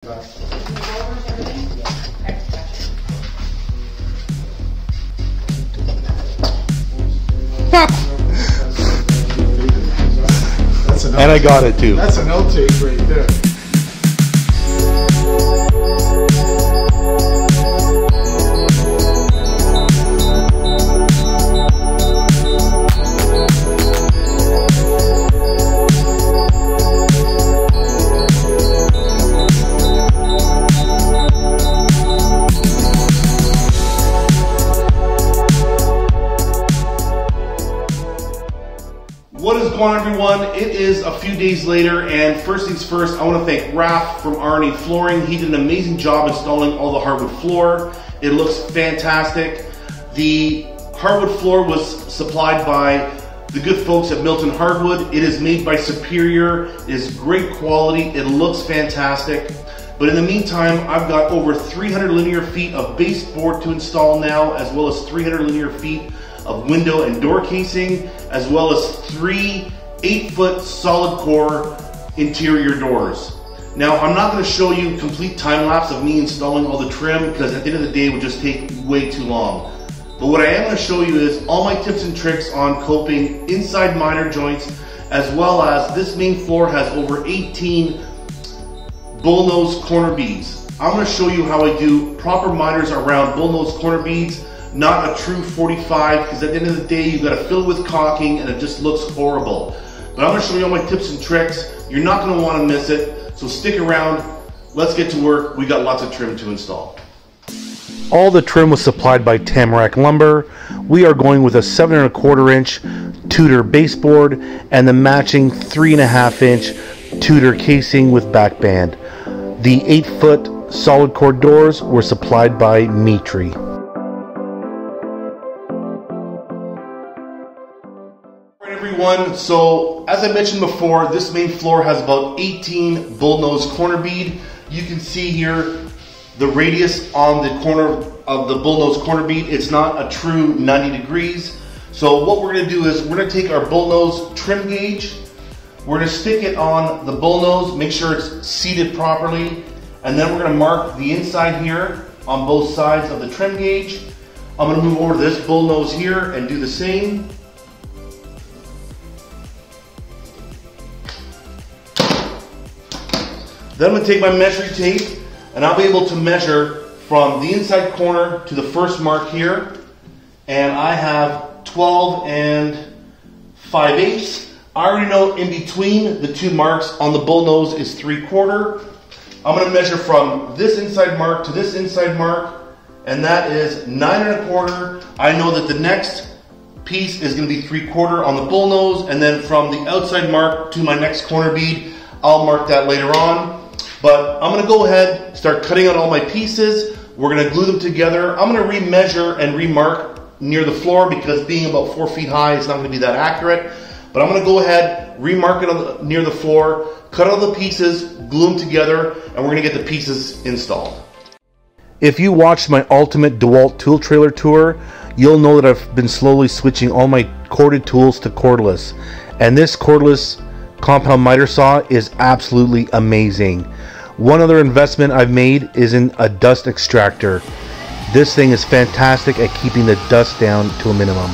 And I got it too. That's an outtake right there. What is going on, everyone? It is a few days later, and first things first, I want to thank Raph from R&E Flooring. He did an amazing job installing all the hardwood floor. It looks fantastic. The hardwood floor was supplied by the good folks at Milton Hardwood. It is made by Superior. It is great quality. It looks fantastic. But in the meantime, I've got over 300 linear feet of baseboard to install now, as well as 300 linear feet of window and door casing, as well as 3 8-foot solid core interior doors. Now, I'm not going to show you complete time lapse of me installing all the trim, because at the end of the day it would just take way too long. But what I am going to show you is all my tips and tricks on coping inside miter joints, as well as this main floor has over 18 bullnose corner beads. I'm going to show you how I do proper miters around bullnose corner beads, not a true 45, because at the end of the day you've got to fill it with caulking and it just looks horrible. But I'm going to show you all my tips and tricks. You're not going to want to miss it, so stick around. Let's get to work. We got lots of trim to install. All the trim was supplied by Tamarack Lumber. We are going with a 7 1/4 inch Tudor baseboard and the matching 3.5 inch Tudor casing with back band. The 8-foot solid core doors were supplied by Mitri. Everyone, so as I mentioned before, this main floor has about 18 bullnose corner bead. You can see here the radius on the corner of the bullnose corner bead. It's not a true 90 degrees. So what we're going to do is we're going to take our bullnose trim gauge, we're going to stick it on the bullnose, make sure it's seated properly, and then we're going to mark the inside here on both sides of the trim gauge. I'm going to move over to this bullnose here and do the same. Then I'm going to take my measuring tape and I'll be able to measure from the inside corner to the first mark here. And I have 12 5/8. I already know in between the two marks on the bullnose is 3/4. I'm going to measure from this inside mark to this inside mark, and that is 9 1/4. I know that the next piece is going to be 3/4 on the bullnose, and then from the outside mark to my next corner bead, I'll mark that later on. But I'm going to go ahead, start cutting out all my pieces. We're going to glue them together. I'm going to remeasure and remark near the floor, because being about 4 feet high, it's not going to be that accurate. But I'm going to go ahead, remark it near the floor, cut all the pieces, glue them together, and we're going to get the pieces installed. If you watched my ultimate DeWalt tool trailer tour, you'll know that I've been slowly switching all my corded tools to cordless. And this cordless compound miter saw is absolutely amazing. One other investment I've made is in a dust extractor. This thing is fantastic at keeping the dust down to a minimum.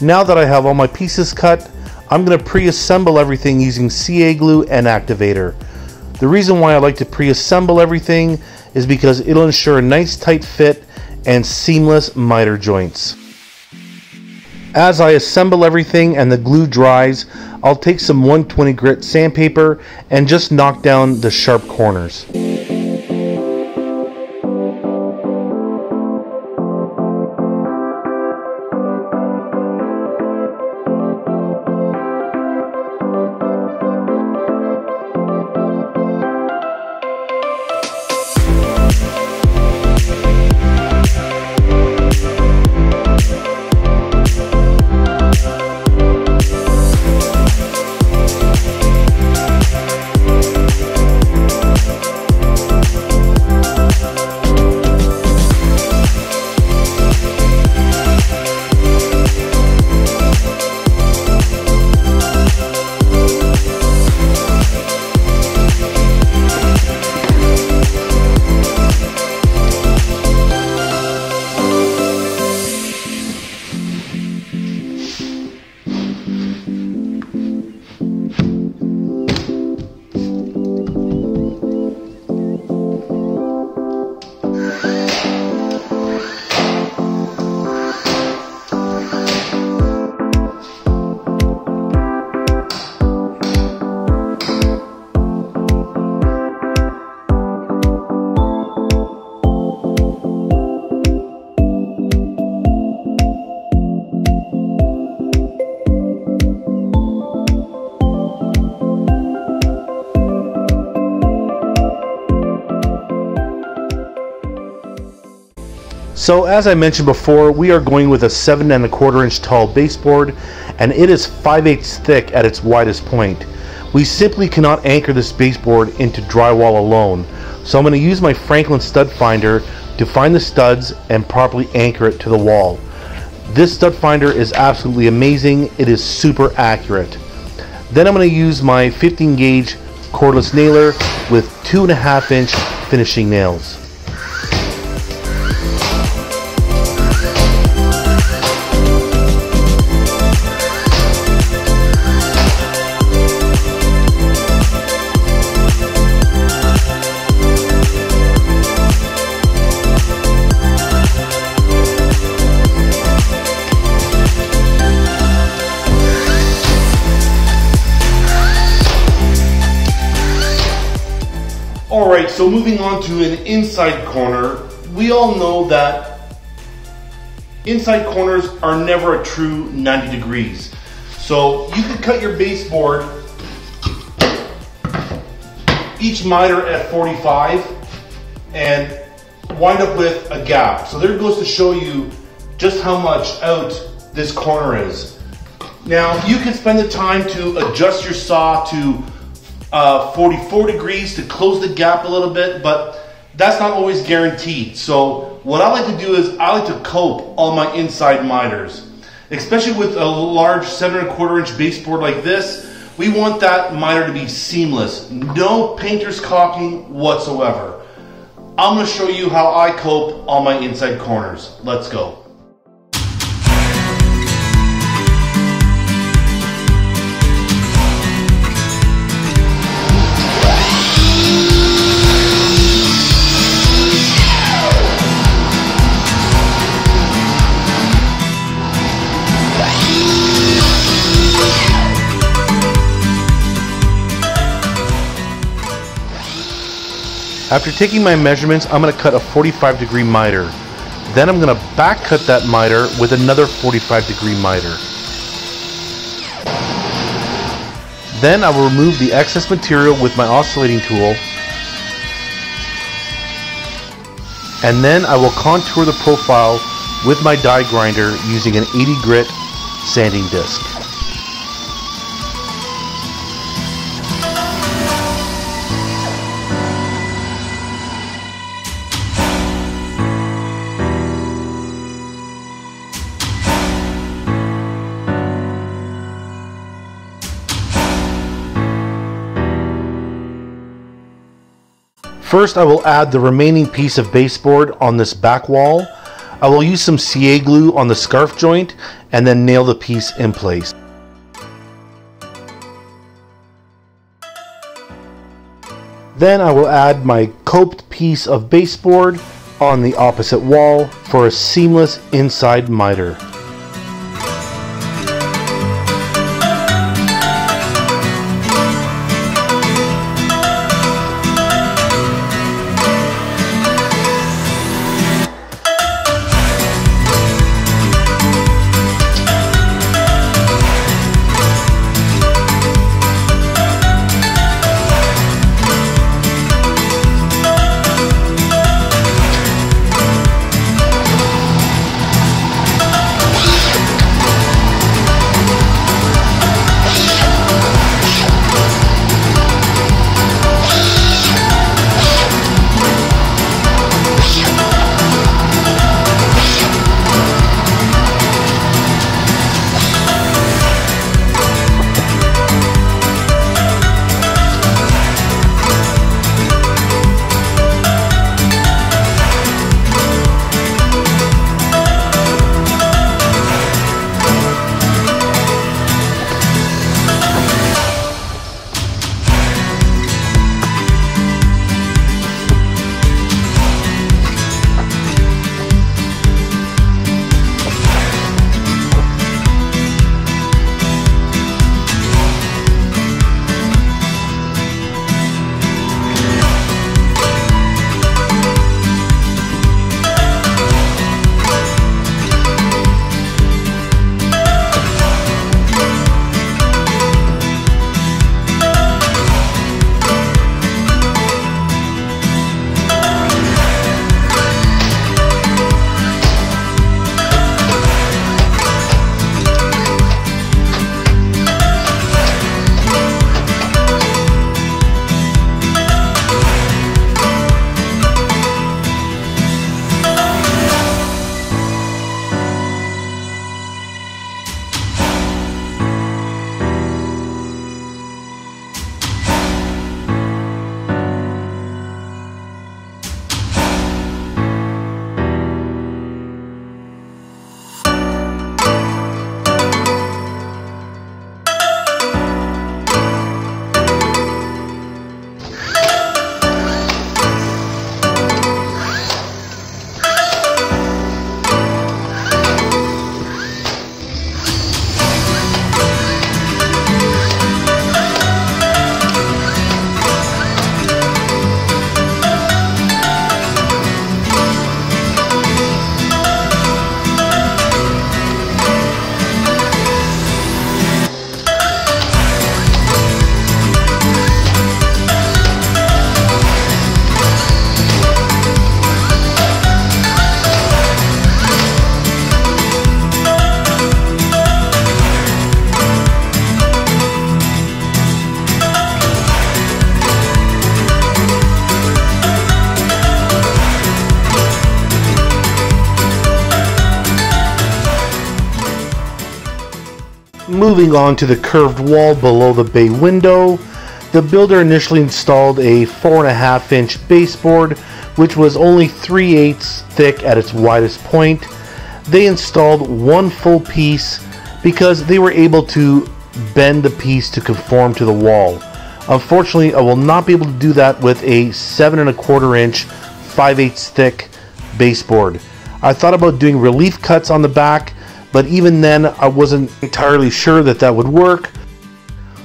Now that I have all my pieces cut, I'm going to pre-assemble everything using CA glue and activator. The reason why I like to pre-assemble everything is because it'll ensure a nice tight fit and seamless miter joints. As I assemble everything and the glue dries, I'll take some 120 grit sandpaper and just knock down the sharp corners. So as I mentioned before, we are going with a 7 1/4 inch tall baseboard, and it is 5/8 thick at its widest point. We simply cannot anchor this baseboard into drywall alone, so I'm going to use my Franklin stud finder to find the studs and properly anchor it to the wall. This stud finder is absolutely amazing. It is super accurate. Then I'm going to use my 15 gauge cordless nailer with 2.5 inch finishing nails. Alright, so moving on to an inside corner. We all know that inside corners are never a true 90 degrees. So you could cut your baseboard, each miter at 45, and wind up with a gap. So there goes to show you just how much out this corner is. Now you can spend the time to adjust your saw to 44 degrees to close the gap a little bit, but that's not always guaranteed. So what I like to do is I like to cope all my inside miters, especially with a large 7 1/4 inch baseboard like this. We want that miter to be seamless, no painter's caulking whatsoever. I'm going to show you how I cope all my inside corners. Let's go. After taking my measurements, I'm going to cut a 45-degree miter. Then I'm going to back cut that miter with another 45-degree miter. Then I will remove the excess material with my oscillating tool. And then I will contour the profile with my die grinder using an 80 grit sanding disc. First, I will add the remaining piece of baseboard on this back wall. I will use some CA glue on the scarf joint and then nail the piece in place. Then I will add my coped piece of baseboard on the opposite wall for a seamless inside miter. Moving on to the curved wall below the bay window, the builder initially installed a 4.5 inch baseboard, which was only 3/8 thick at its widest point. They installed one full piece because they were able to bend the piece to conform to the wall. Unfortunately, I will not be able to do that with a 7.25 inch 5/8 thick baseboard. I thought about doing relief cuts on the back, but even then I wasn't entirely sure that that would work.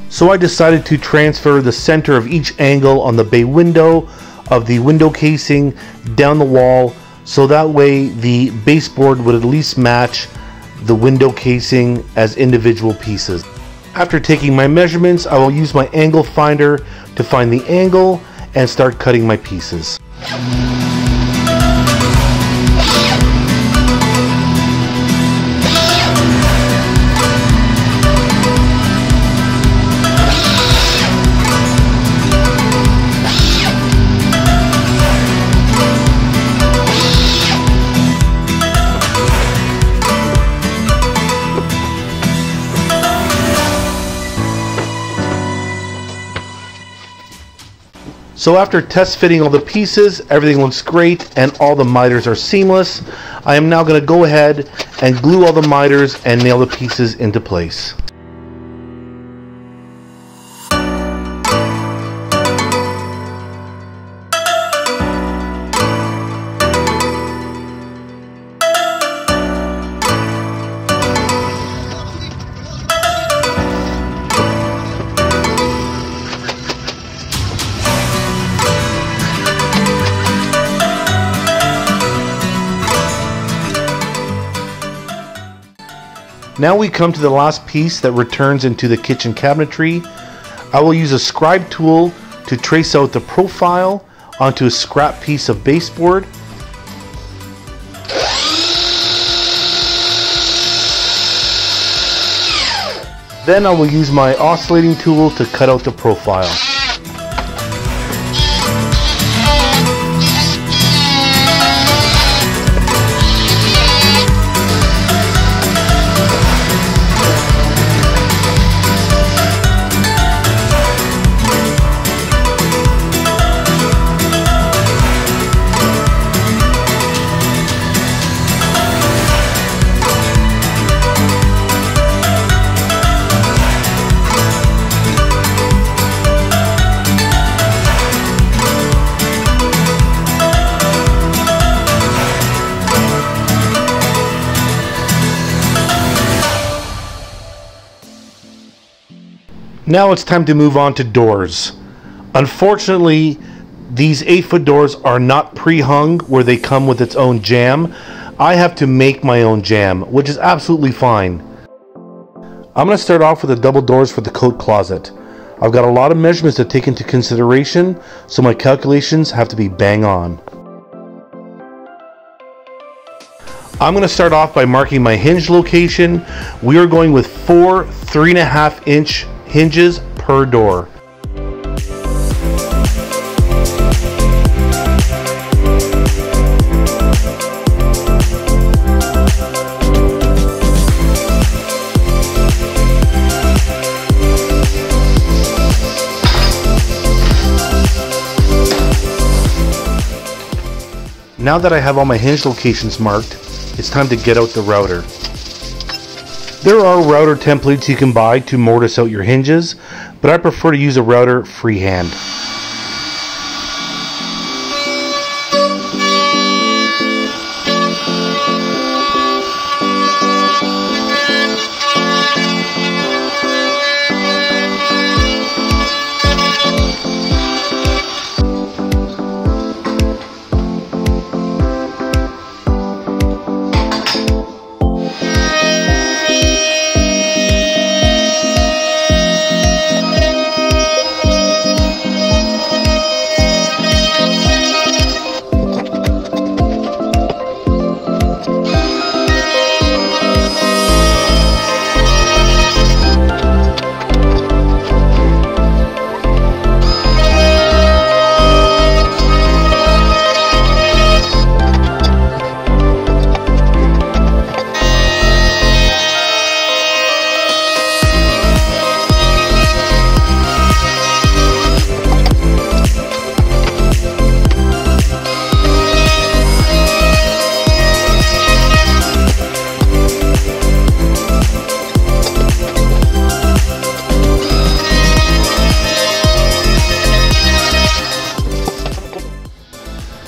So I decided to transfer the center of each angle on the bay window of the window casing down the wall, so that way the baseboard would at least match the window casing as individual pieces. After taking my measurements, I will use my angle finder to find the angle and start cutting my pieces. So after test fitting all the pieces, everything looks great and all the miters are seamless. I am now going to go ahead and glue all the miters and nail the pieces into place. Now we come to the last piece that returns into the kitchen cabinetry. I will use a scribe tool to trace out the profile onto a scrap piece of baseboard. Then I will use my oscillating tool to cut out the profile. Now it's time to move on to doors. Unfortunately, these 8-foot doors are not pre-hung where they come with its own jamb. I have to make my own jamb, which is absolutely fine. I'm going to start off with the double doors for the coat closet. I've got a lot of measurements to take into consideration, so my calculations have to be bang on. I'm going to start off by marking my hinge location. We are going with 4 3.5 inch hinges per door. Now that I have all my hinge locations marked, it's time to get out the router. There are router templates you can buy to mortise out your hinges, but I prefer to use a router freehand.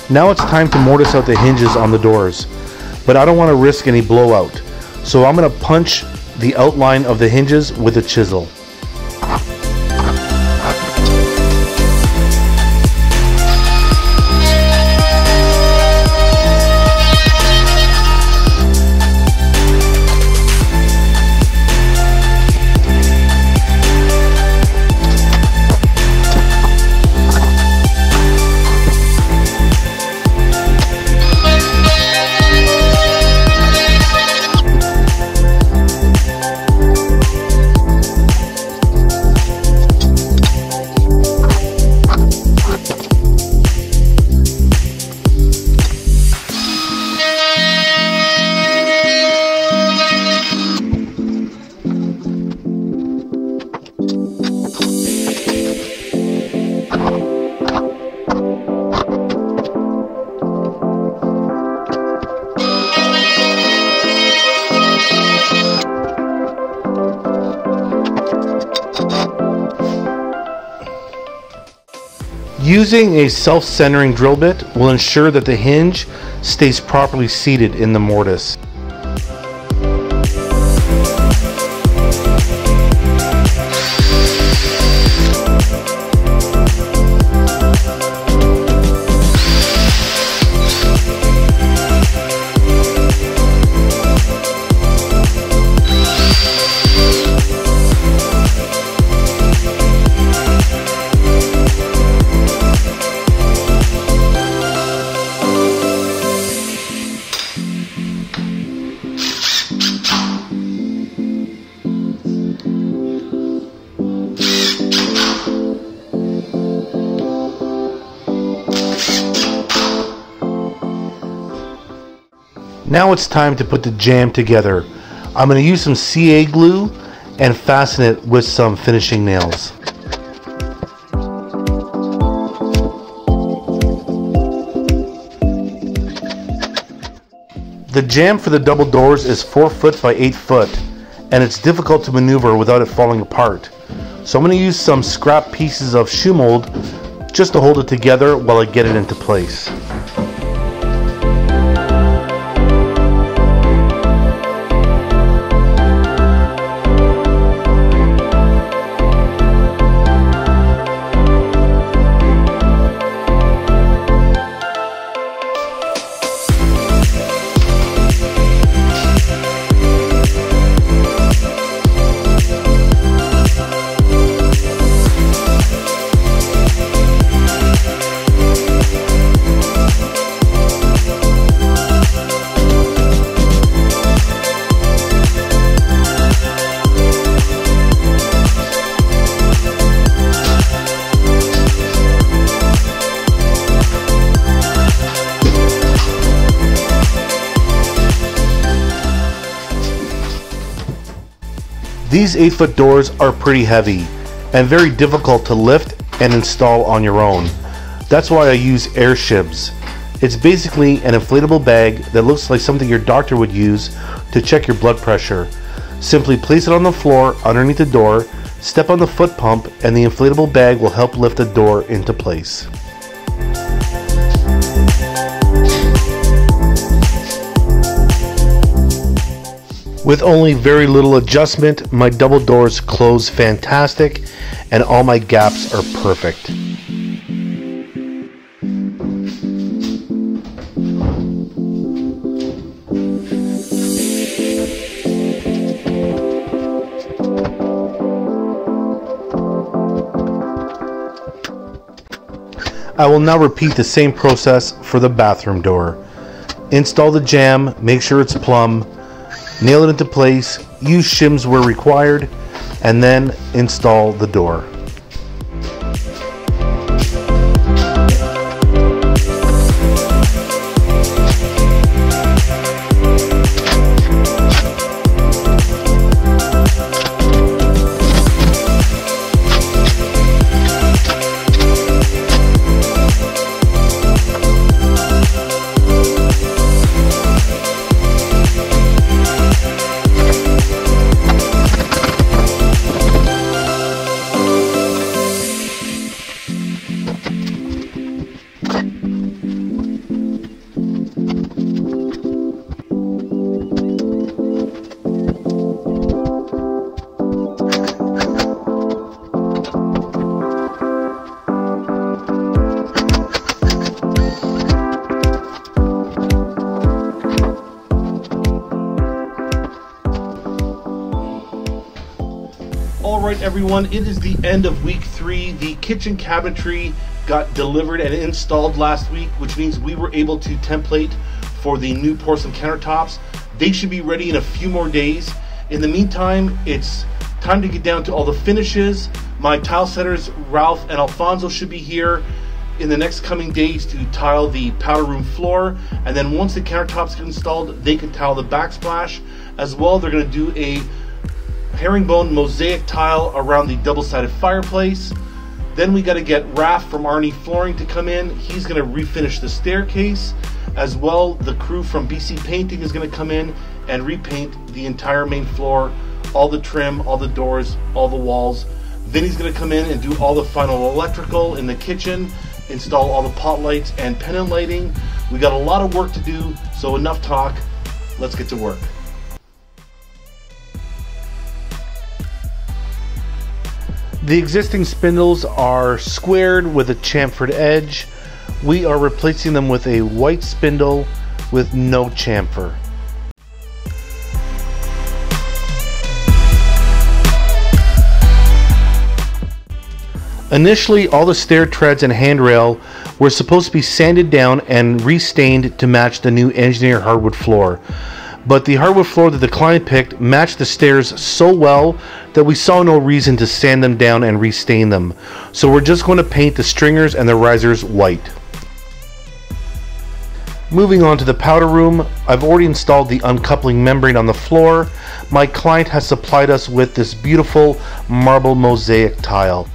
Now it's time to mortise out the hinges on the doors, but I don't want to risk any blowout, so I'm going to punch the outline of the hinges with a chisel. Using a self-centering drill bit will ensure that the hinge stays properly seated in the mortise. Now it's time to put the jamb together. I'm going to use some CA glue and fasten it with some finishing nails. The jamb for the double doors is 4 foot by 8 foot, and it's difficult to maneuver without it falling apart. So I'm going to use some scrap pieces of shoe mold just to hold it together while I get it into place. These 8-foot doors are pretty heavy and very difficult to lift and install on your own. That's why I use air shibs. It's basically an inflatable bag that looks like something your doctor would use to check your blood pressure. Simply place it on the floor underneath the door, step on the foot pump, and the inflatable bag will help lift the door into place. With only very little adjustment, my double doors close fantastic and all my gaps are perfect. I will now repeat the same process for the bathroom door. Install the jamb, make sure it's plumb, nail it into place, use shims where required, and then install the door. Alright everyone, it is the end of week 3. The kitchen cabinetry got delivered and installed last week, which means we were able to template for the new porcelain countertops. They should be ready in a few more days. In the meantime, it's time to get down to all the finishes. My tile setters, Ralph and Alfonso, should be here in the next coming days to tile the powder room floor, and then once the countertops get installed, they can tile the backsplash as well. They're going to do a herringbone mosaic tile around the double-sided fireplace. Then we got to get Raph from R&E Flooring to come in. He's going to refinish the staircase. As well, the crew from BC Painting is going to come in and repaint the entire main floor, all the trim, all the doors, all the walls. Vinny's going to come in and do all the final electrical in the kitchen, install all the pot lights and pendant lighting. We got a lot of work to do, so enough talk. Let's get to work. The existing spindles are squared with a chamfered edge. We are replacing them with a white spindle with no chamfer. Initially, all the stair treads and handrail were supposed to be sanded down and restained to match the new engineered hardwood floor. But the hardwood floor that the client picked matched the stairs so well that we saw no reason to sand them down and restain them. So we're just going to paint the stringers and the risers white. Moving on to the powder room, I've already installed the uncoupling membrane on the floor. My client has supplied us with this beautiful marble mosaic tile.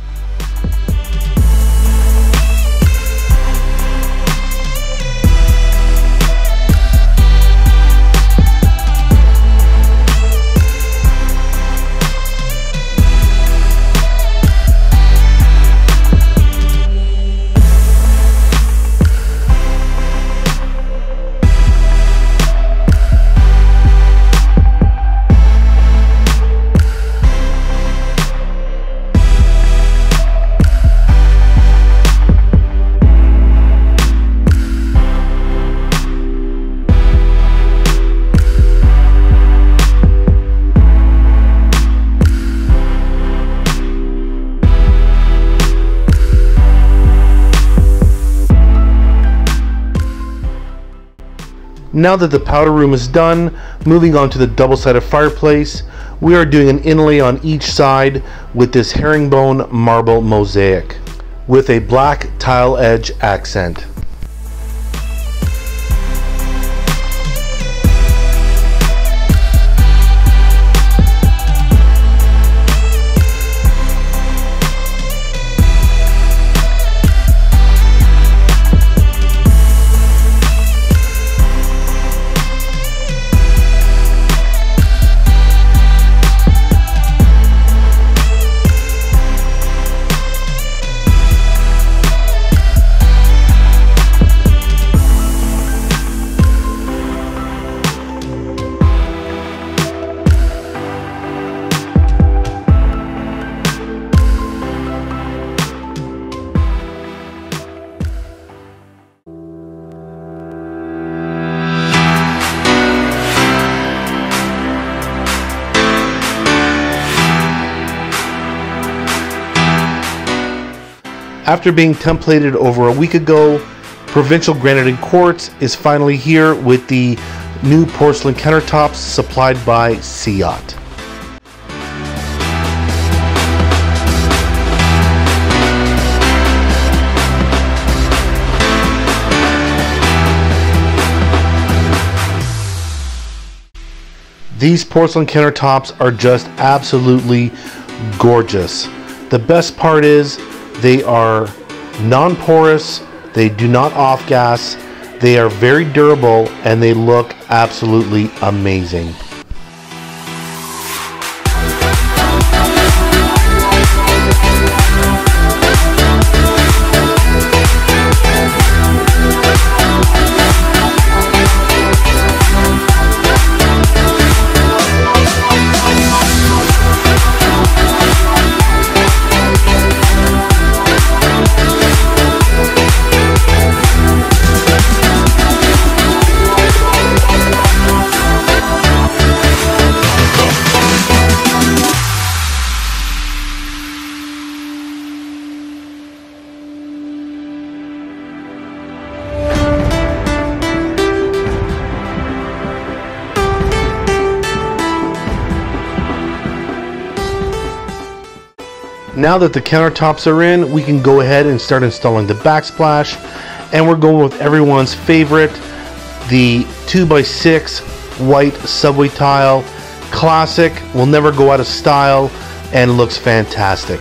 Now that the powder room is done, moving on to the double-sided fireplace, we are doing an inlay on each side with this herringbone marble mosaic with a black tile edge accent. After being templated over a week ago, Provincial Granite and Quartz is finally here with the new porcelain countertops supplied by COUNTERTOPS. These porcelain countertops are just absolutely gorgeous. The best part is they are non-porous, they do not off-gas, they are very durable, and they look absolutely amazing. Now that the countertops are in, we can go ahead and start installing the backsplash, and we're going with everyone's favorite, the 2x6 white subway tile. Classic, will never go out of style, and looks fantastic.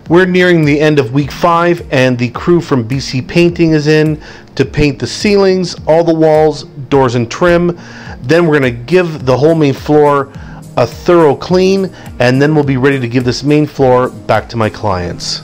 We're nearing the end of week 5, and the crew from BC Painting is in to paint the ceilings, all the walls, doors, and trim. Then we're going to give the whole main floor a thorough clean, and then we'll be ready to give this main floor back to my clients.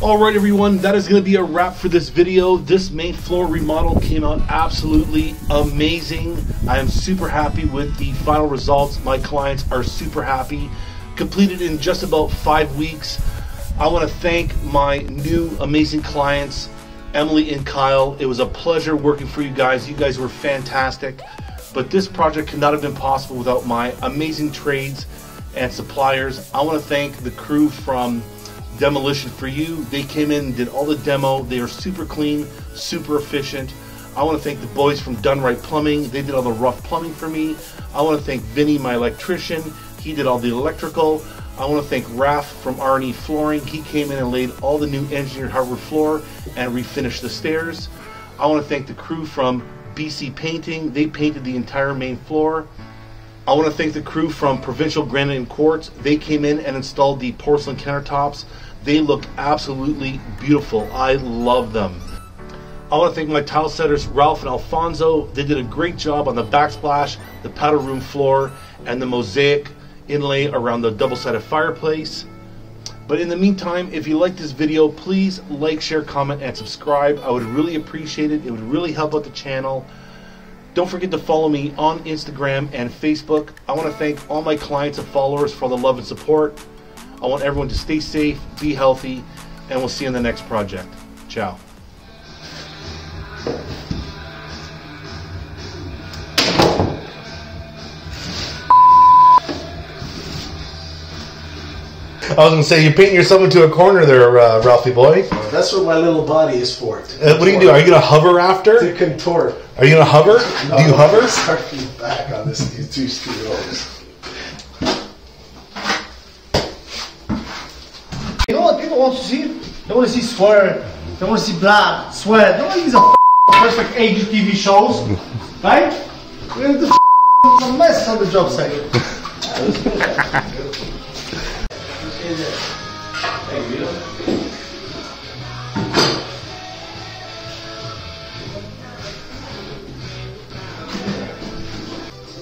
Alright everyone, that is going to be a wrap for this video. This main floor remodel came out absolutely amazing. I am super happy with the final results. My clients are super happy. Completed in just about 5 weeks. I want to thank my new amazing clients, Emily and Kyle. It was a pleasure working for you guys. You guys were fantastic. But this project could not have been possible without my amazing trades and suppliers. I want to thank the crew from Demolition For You. They came in and did all the demo. They are super clean, super efficient. I want to thank the boys from Dunn Plumbing. They did all the rough plumbing for me. I want to thank Vinny, my electrician. He did all the electrical. I want to thank Raph from R&E Flooring. He came in and laid all the new engineered hardwood floor and refinished the stairs. I want to thank the crew from BC Painting. They painted the entire main floor. I want to thank the crew from Provincial, Granite, and Quartz. They came in and installed the porcelain countertops. They look absolutely beautiful. I love them. I want to thank my tile setters, Ralph and Alfonso. They did a great job on the backsplash, the powder room floor, and the mosaic inlay around the double-sided fireplace. But in the meantime, if you like this video, please like, share, comment, and subscribe. I would really appreciate it. It would really help out the channel. Don't forget to follow me on Instagram and Facebook. I want to thank all my clients and followers for the love and support. I want everyone to stay safe, be healthy, and we'll see you in the next project. Ciao. I was going to say, you're painting yourself into a corner there, Ralphie boy. That's what my little body is for. What do you do? Are you going to hover after? To contort. Are you going to hover? No, do you hover? Start back on these two studios. You know what people want to see? They want to see swear. They want to see blood, sweat. They want to see the perfect age TV shows, right? We're the a mess on the job site.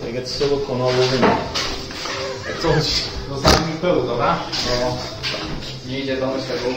I get silicone all over me. Coś, no znam mi pełno, dobra? No, nie idzie do mnie z tego